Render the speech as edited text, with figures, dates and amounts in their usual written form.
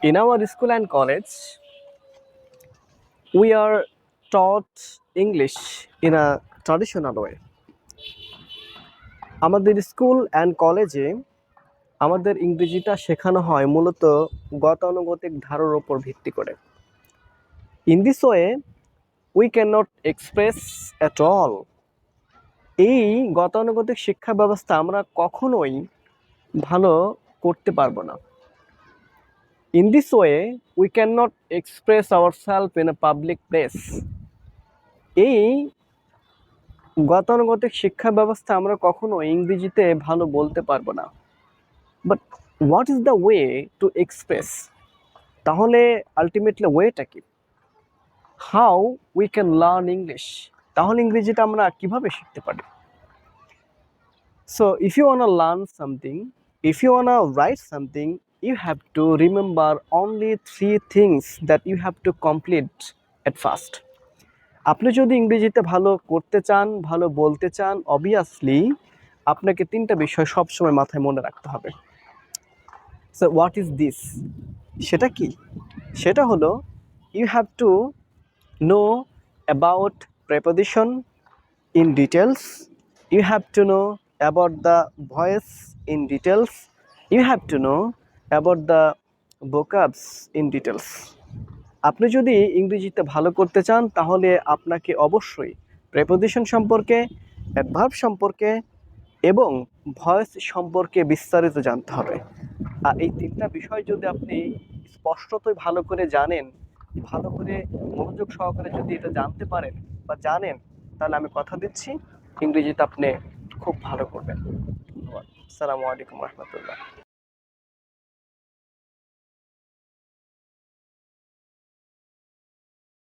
In our school and college, we are taught English in a traditional way. আমাদের school and কলেজে আমাদের ইংরেজিটা শেখানো হয় মূলত গতানুগতিক ধারার উপর ভিত্তি করে। In this way, we cannot express at all. এই গতানুগতিক শিক্ষা ব্যবস্থা আমরা কখনোই ভালো করতে পারবো না। In this way, we cannot express ourselves in a public place. এই গতানুগতিক শিক্ষা ব্যবস্থা আমরা কখনো ইংরেজিতে ভালো বলতে পারবো না। But what is the way to express? তাহলে আলটিমেটলি ওয়েটা কি? How we can learn English? তাহলে ইংরেজিটা আমরা কিভাবে শিখতে পারি? So if you wanna learn something, if you wanna write something, you have to remember only 3 things that you have to complete at first. আপনি যদি ইংরেজিতে ভালো করতে চান, ভালো বলতে চান, অবভিয়াসলি আপনাকে 3টা বিষয় সবসময় মাথায় মনে রাখতে হবে। So what is this? সেটা কি? সেটা হলো you have to know about preposition in details, you have to know about the voice in details, you have to know about the vocabs in details. আপনি যদি ইংরেজিতে ভালো করতে চান তাহলে আপনাকে অবশ্যই প্রেপোজিশন সম্পর্কে, অ্যাডভার্ব সম্পর্কে এবং ভয়েস সম্পর্কে বিস্তারিত জানতে হবে। আর এই 3টা বিষয় যদি আপনি স্পষ্টতই ভালো করে জানেন, ভালো করে মনোযোগ সহকারে যদি এটা জানতে পারেন বা জানেন, তাহলে আমি কথা দিচ্ছি ইংরেজিতে আপনি খুব ভালো করবেন। ধন্যবাদ। আসসালামু আলাইকুম রহমতুল্লাহ।